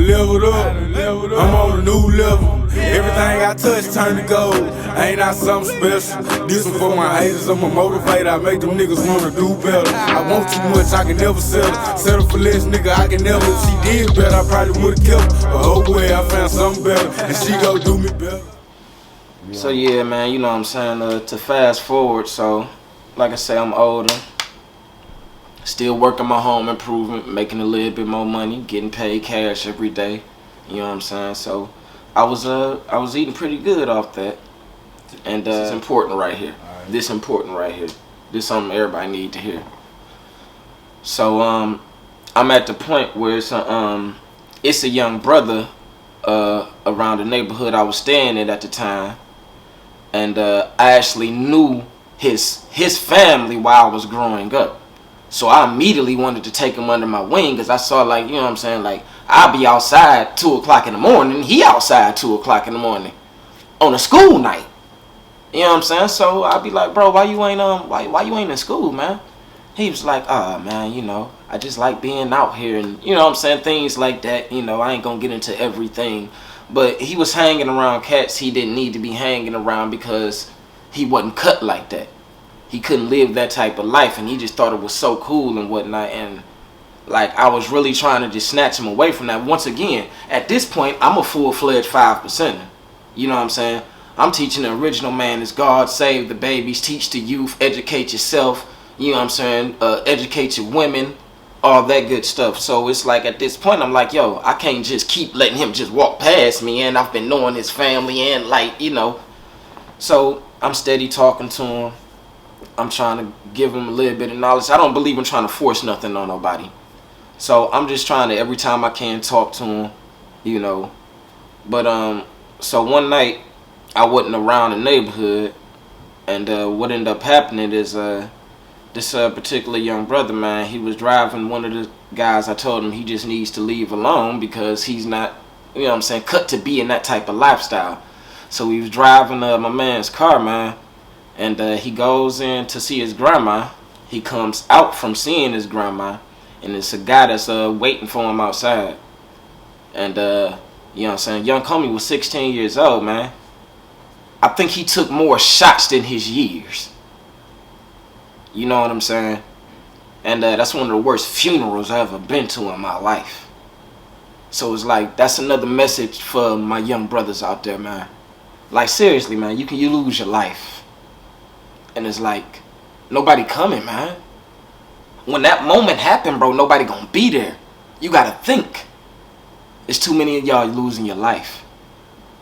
leveled up. I'm on a new level. Everything I touch turn to gold. Ain't I something special? This one for my haters, I'm a motivator. I make them niggas wanna do better. I want too much, I can never settle. Settle for less, nigga, I can never. If she did better, I probably would've kept her. But oh well, I found something better, and she gon' do me better. So yeah, man, you know what I'm saying, to fast forward, so like I say, I'm older, still working my home improvement, making a little bit more money, getting paid cash every day, you know what I'm saying. So I was eating pretty good off that, and this is important right here. This important right here. This something everybody need to hear. So I'm at the point where it's a young brother around the neighborhood I was staying in at the time. And I actually knew his family while I was growing up. So I immediately wanted to take him under my wing, because I saw, like, you know what I'm saying, like, I'll be outside 2 o'clock in the morning, he outside 2 o'clock in the morning on a school night. You know what I'm saying? So I'd be like, bro, why you ain't in school, man? He was like, man, you know, I just like being out here, and you know what I'm saying, things like that. You know, I ain't gonna get into everything. But he was hanging around cats he didn't need to be hanging around, because he wasn't cut like that. He couldn't live that type of life, and he just thought it was so cool and whatnot. And like, I was really trying to just snatch him away from that. Once again, at this point, I'm a full-fledged 5%er. You know what I'm saying? I'm teaching the original man is God, save the babies, teach the youth, educate yourself. You know what I'm saying? Educate your women. All that good stuff. So it's like, at this point, I'm like, yo, I can't just keep letting him just walk past me, and I've been knowing his family, and like, you know. So I'm steady talking to him. I'm trying to give him a little bit of knowledge. I don't believe in trying to force nothing on nobody. So I'm just trying to, every time I can, talk to him, you know. But so one night I wasn't around the neighborhood, and what ended up happening is this particular young brother, man, he was driving one of the guys. I told him he just needs to leave alone, because he's not, you know what I'm saying, cut to be in that type of lifestyle. So he was driving my man's car, man, and he goes in to see his grandma. He comes out from seeing his grandma, and it's a guy that's waiting for him outside. And you know what I'm saying, young homie was 16 years old, man. I think he took more shots than his years. You know what I'm saying? And that's one of the worst funerals I've ever been to in my life. So it's like, that's another message for my young brothers out there, man. Like, seriously, man, you lose your life. And it's like, nobody coming, man. When that moment happened, bro, nobody gonna be there. You gotta think. There's too many of y'all losing your life.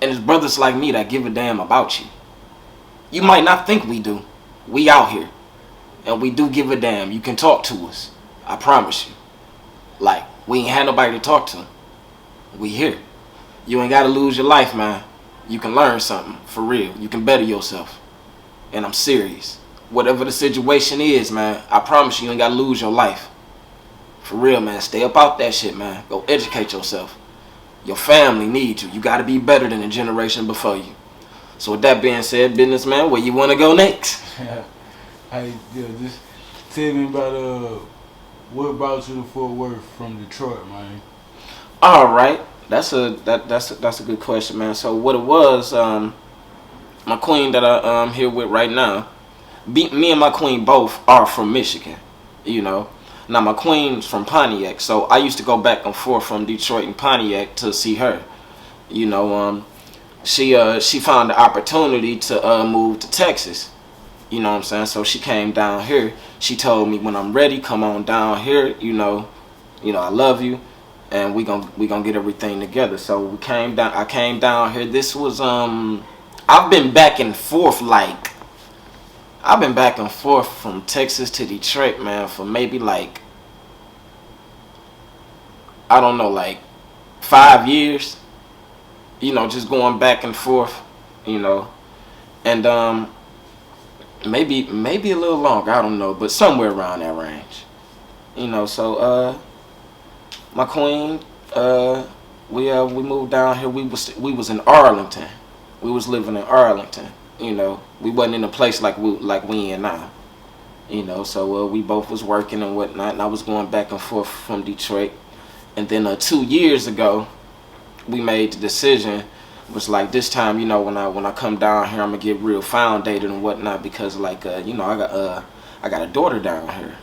And it's brothers like me that give a damn about you. You might not think we do. We out here. And we do give a damn. You can talk to us. I promise you. Like, we ain't had nobody to talk to. We here. You ain't gotta lose your life, man. You can learn something, for real. You can better yourself. And I'm serious. Whatever the situation is, man, I promise you ain't gotta lose your life. For real, man. Stay up out that shit, man. Go educate yourself. Your family needs you. You gotta be better than the generation before you. So with that being said, businessman, where you wanna go next? Hey, just tell me about what brought you to Fort Worth from Detroit, man. All right, that's a good question, man. So what it was, my queen that I'm here with right now, me and my queen both are from Michigan, you know. Now my queen's from Pontiac, so I used to go back and forth from Detroit and Pontiac to see her. You know, she found the opportunity to move to Texas. You know what I'm saying? So she came down here. She told me, when I'm ready, come on down here. You know, I love you, and we gonna get everything together. So we came down. I came down here. This was I've been back and forth from Texas to Detroit, man, for maybe like, I don't know, like 5 years. You know, just going back and forth. You know, and maybe a little longer, I don't know, but somewhere around that range. You know, so my queen, we moved down here. We was in Arlington. We was living in Arlington. You know, we wasn't in a place like we in now. You know, so we both was working and whatnot, and I was going back and forth from Detroit. And then 2 years ago, we made the decision was like this time, you know, when I come down here, I'm gonna get real foundated and whatnot because like you know, I got a daughter down here,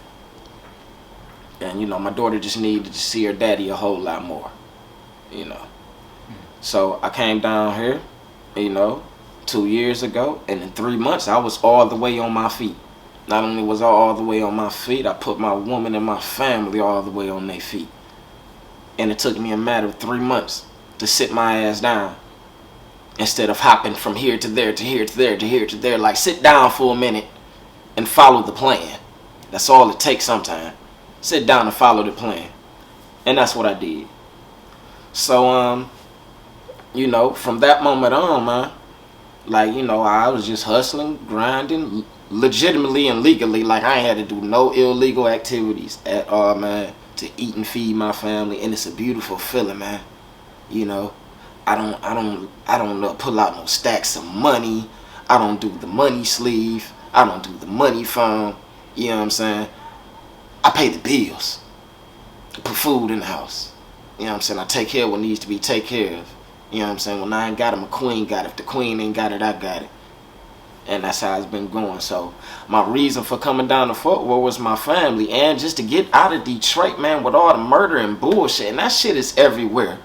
and you know, my daughter just needed to see her daddy a whole lot more, you know. So I came down here, you know, 2 years ago, and in 3 months I was all the way on my feet. Not only was I all the way on my feet, I put my woman and my family all the way on their feet. And it took me a matter of 3 months to sit my ass down instead of hopping from here to there to here to there to here to there. Like, sit down for a minute and follow the plan. That's all it takes sometimes. Sit down and follow the plan. And that's what I did. So, you know, from that moment on, man, like, you know, I was just hustling, grinding, legitimately and legally. Like, I ain't had to do no illegal activities at all, man, to eat and feed my family. And it's a beautiful feeling, man. You know, I don't pull out no stacks of money. I don't do the money sleeve. I don't do the money phone. You know what I'm saying? I pay the bills. I put food in the house. You know what I'm saying? I take care of what needs to be taken care of. You know what I'm saying? When I ain't got it, my queen got it. If the queen ain't got it, I got it. And that's how it's been going. So my reason for coming down to Fort Worth was my family, and just to get out of Detroit, man, with all the murder and bullshit. And that shit is everywhere.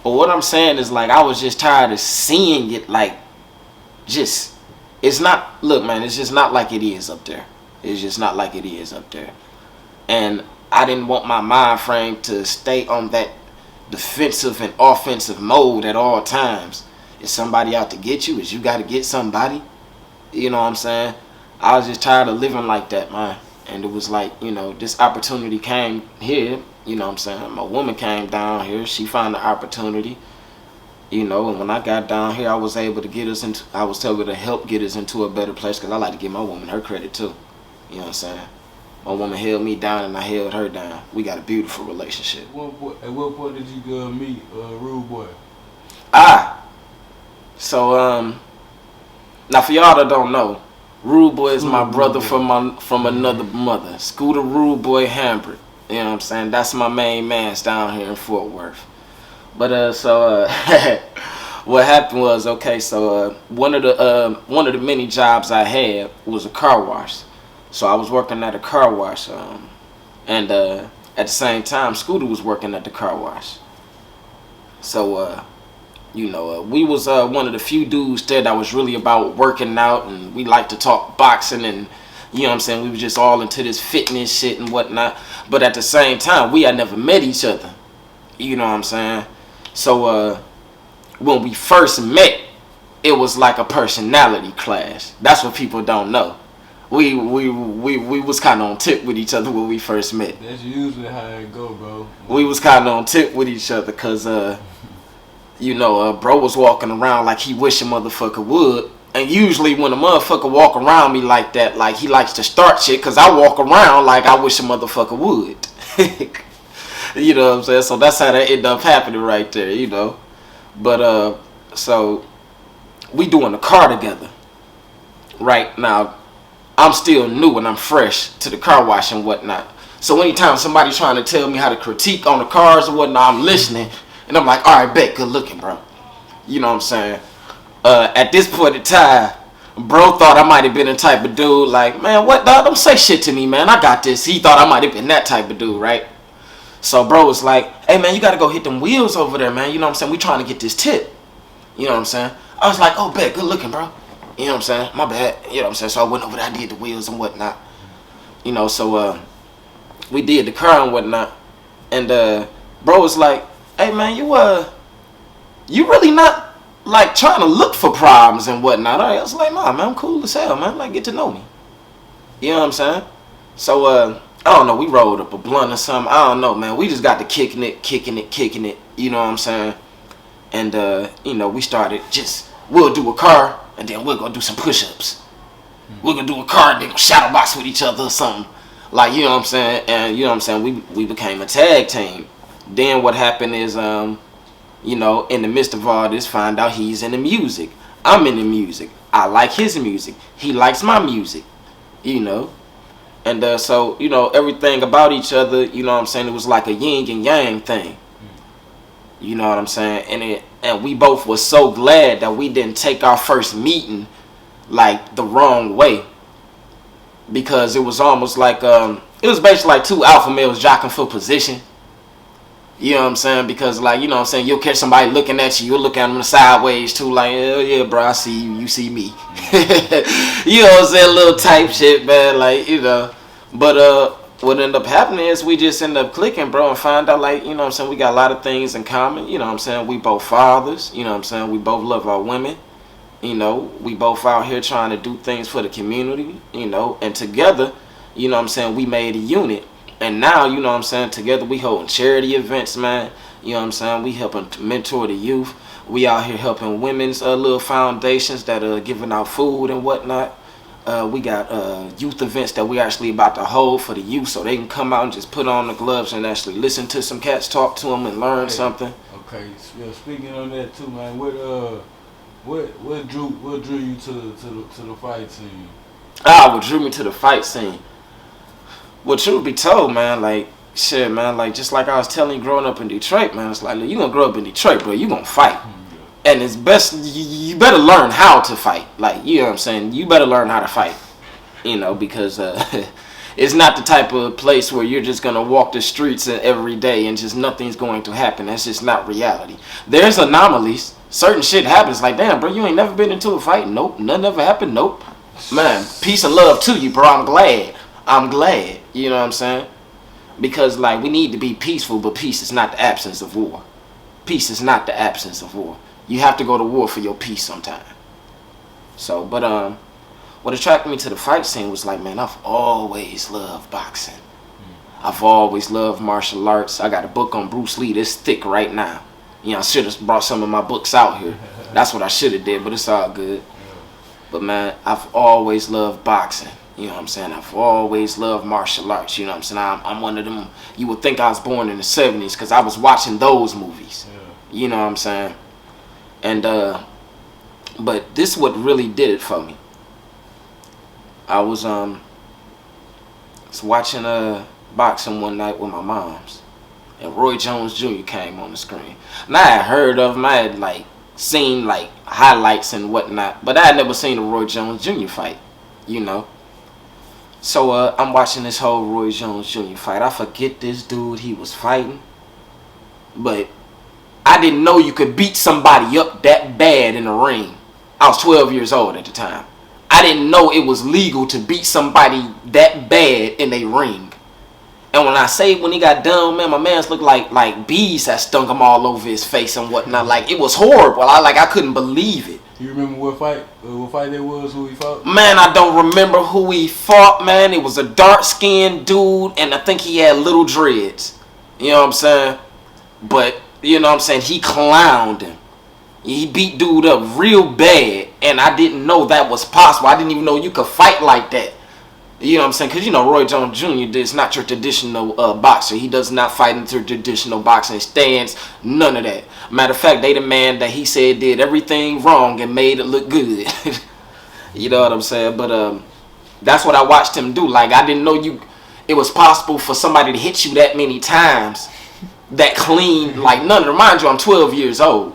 But what I'm saying is, like, I was just tired of seeing it, like, just, it's not, look, man, it's just not like it is up there. It's just not like it is up there. And I didn't want my mind frame to stay on that defensive and offensive mode at all times. Is somebody out to get you? Is you got to get somebody? You know what I'm saying? I was just tired of living like that, man. And it was like, you know, this opportunity came here. You know what I'm saying? My woman came down here. She found the opportunity. You know, and when I got down here, I was able to get us into, I was able to help get us into a better place, because I like to give my woman her credit too. You know what I'm saying? My woman held me down and I held her down. We got a beautiful relationship. At what point did you meet Rude Boy? So now for y'all that don't know, Rude Boy is my brother from another mother. Scooter Rude Boy Hambert. You know what I'm saying? That's my main man's down here in Fort Worth. But what happened was, okay, so one of the many jobs I had was a car wash. So I was working at a car wash, and at the same time, Scooter was working at the car wash. So you know, we was one of the few dudes there that was really about working out, and we like to talk boxing, and you know what I'm saying, we was just all into this fitness shit and whatnot. But at the same time, we had never met each other. You know what I'm saying? So when we first met, it was like a personality clash. That's what people don't know. We was kind of on tip with each other when we first met. That's usually how it go, bro. We was kind of on tip with each other, cause you know, bro was walking around like he wish a motherfucker would. And usually when a motherfucker walk around me like that, like he likes to start shit, cause I walk around like I wish a motherfucker would. You know what I'm saying? So that's how that ended up happening right there, you know. But so we doing the car together. Right now, I'm still new and I'm fresh to the car wash and whatnot. So anytime somebody's trying to tell me how to critique on the cars or whatnot, I'm listening. And I'm like, all right, bet, good looking, bro. You know what I'm saying? At this point in time, bro thought I might have been the type of dude like, man, what, dog? Don't say shit to me, man. I got this. He thought I might have been that type of dude, right? So bro was like, hey, man, you got to go hit them wheels over there, man. You know what I'm saying? We trying to get this tip. You know what I'm saying? I was like, oh, bet, good looking, bro. You know what I'm saying? My bad. You know what I'm saying? So I went over there, I did the wheels and whatnot. You know, so we did the car and whatnot. And bro was like, hey, man, you really not, like, trying to look for problems and whatnot. I was like, nah, man, I'm cool as hell, man. Like, get to know me. You know what I'm saying? So, I don't know, we rolled up a blunt or something. I don't know, man. We just got to kicking it. You know what I'm saying? And, you know, we started just, we'll do a car, and then we're going to do some push-ups. We're going to do a car, and then go shadow box with each other or something. Like, you know what I'm saying? And, you know what I'm saying? We became a tag team. Then what happened is, you know, in the midst of all this, find out he's in the music. I'm in the music. I like his music. He likes my music. You know? And so, you know, everything about each other, you know what I'm saying, it was like a yin and yang thing. You know what I'm saying? And we both were so glad that we didn't take our first meeting like the wrong way, because it was almost like it was basically like two alpha males jockeying for position. You know what I'm saying? Because, like, you know what I'm saying, you'll catch somebody looking at you, you'll look at them sideways too, like, hell yeah, bro, I see you, you see me. You know what I'm saying? Little type shit, man, like, you know. But what ended up happening is we just ended up clicking, bro, and find out, like, you know what I'm saying, we got a lot of things in common. You know what I'm saying? We both fathers. You know what I'm saying? We both love our women. You know, we both out here trying to do things for the community, you know, and together, you know what I'm saying, we made a unit. And now, you know what I'm saying, together we holding charity events, man. You know what I'm saying? We helping mentor the youth. We out here helping women's little foundations that are giving out food and whatnot. We got youth events that we actually about to hold for the youth, so they can come out and just put on the gloves and actually listen to some cats talk to them and learn something. Okay, yeah, speaking on that too, man. What drew you to the fight scene? What drew me to the fight scene? Well, truth be told, man, like, shit, man, like, just like I was telling you growing up in Detroit, man, it's like, look, you gonna grow up in Detroit, bro, you gonna fight. And it's best, you better learn how to fight. Like, you know what I'm saying? You better learn how to fight, you know, because it's not the type of place where you're just gonna walk the streets every day and just nothing's going to happen. That's just not reality. There's anomalies. Certain shit happens. Like, damn, bro, you ain't never been into a fight? Nope. Nothing ever happened? Nope. Man, peace and love to you, bro. I'm glad. You know what I'm saying? Because, like, we need to be peaceful, but peace is not the absence of war. Peace is not the absence of war. You have to go to war for your peace sometime. So, but what attracted me to the fight scene was like, man, I've always loved boxing. I've always loved martial arts. I got a book on Bruce Lee that's thick right now. You know, I should have brought some of my books out here. That's what I should have did, but it's all good. But, man, I've always loved boxing. You know what I'm saying? I've always loved martial arts. You know what I'm saying? I'm one of them. You would think I was born in the 70s because I was watching those movies. Yeah. You know what I'm saying? And, but this is what really did it for me. I was watching boxing one night with my moms. And Roy Jones Jr. came on the screen. And I had heard of him. I had, like, seen, like, highlights and whatnot. But I had never seen a Roy Jones Jr. fight, you know. So I'm watching this whole Roy Jones Jr. fight. I forget this dude he was fighting. But I didn't know you could beat somebody up that bad in the ring. I was 12 years old at the time. I didn't know it was legal to beat somebody that bad in a ring. And when I say when he got done, man, my man's looked like bees that stung him all over his face and whatnot. Like, it was horrible. I couldn't believe it. You remember what fight that was, who he fought? Man, I don't remember who he fought, man. It was a dark-skinned dude, and I think he had little dreads. You know what I'm saying? But, you know what I'm saying, he clowned him. He beat dude up real bad, and I didn't know that was possible. I didn't even know you could fight like that. You know what I'm saying? Because, you know, Roy Jones Jr. is not your traditional boxer. He does not fight into traditional boxing stance. None of that. Matter of fact, they the man that he said did everything wrong and made it look good. You know what I'm saying? But that's what I watched him do. Like, I didn't know it was possible for somebody to hit you that many times, that clean. Like, none. Remind you, I'm 12 years old.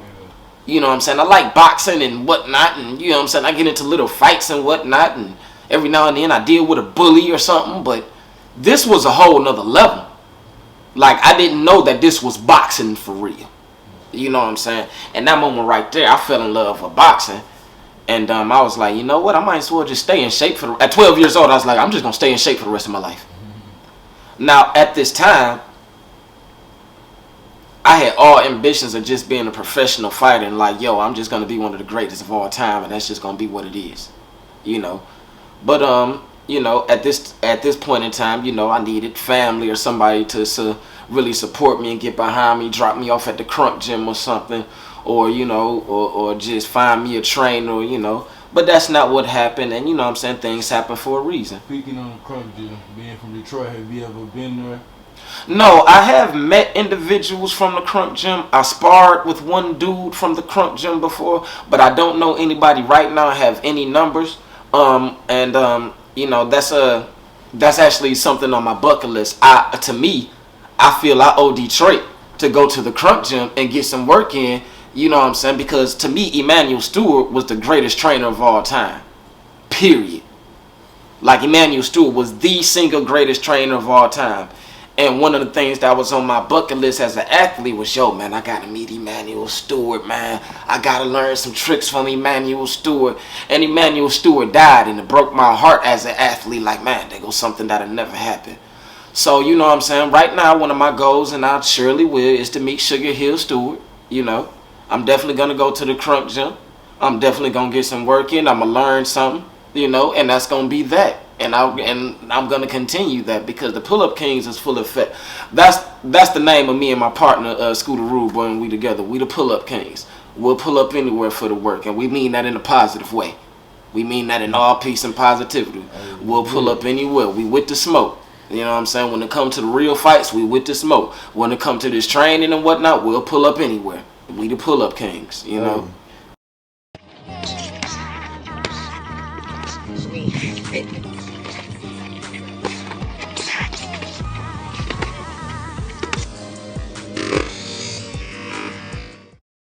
You know what I'm saying? I like boxing and whatnot. And, you know what I'm saying? I get into little fights and whatnot. And every now and then I deal with a bully or something, but this was a whole nother level. Like, I didn't know that this was boxing for real. You know what I'm saying? And that moment right there, I fell in love with boxing. And I was like, you know what? I might as well just stay in shape at 12 years old, I was like, I'm just going to stay in shape for the rest of my life. Now, at this time, I had all ambitions of just being a professional fighter and like, yo, I'm just going to be one of the greatest of all time, and that's just going to be what it is. You know? But you know, at this point in time, you know, I needed family or somebody to really support me and get behind me, drop me off at the Crunk Gym or something, or, you know, or just find me a trainer, you know. But that's not what happened, and, you know what I'm saying, things happen for a reason. Speaking on the Crunk Gym, being from Detroit, have you ever been there? No, I have met individuals from the Crunk Gym. I sparred with one dude from the Crunk Gym before, but I don't know anybody right now, have any numbers. You know, that's actually something on my bucket list. To me, I feel I owe Detroit to go to the Crunk Gym and get some work in, you know what I'm saying? Because to me, Emmanuel Stewart was the greatest trainer of all time. Period. Like, Emmanuel Stewart was the single greatest trainer of all time. And one of the things that was on my bucket list as an athlete was, yo, man, I got to meet Emmanuel Stewart, man. I got to learn some tricks from Emmanuel Stewart. And Emmanuel Stewart died, and it broke my heart as an athlete. Like, man, there goes something that'll never happen. So, you know what I'm saying? Right now, one of my goals, and I surely will, is to meet Sugar Hill Stewart. You know, I'm definitely going to go to the Crunk Gym. I'm definitely going to get some work in. I'm going to learn something, you know, and that's going to be that. And I'm gonna continue that, because the Pull Up Kings is full effect. That's the name of me and my partner, Scooter Rude Boy, and we together. We the Pull Up Kings. We'll pull up anywhere for the work, and we mean that in a positive way. We mean that in all peace and positivity. We'll pull up anywhere. We with the smoke. You know what I'm saying? When it comes to the real fights, we with the smoke. When it comes to this training and whatnot, we'll pull up anywhere. We the Pull Up Kings. You know.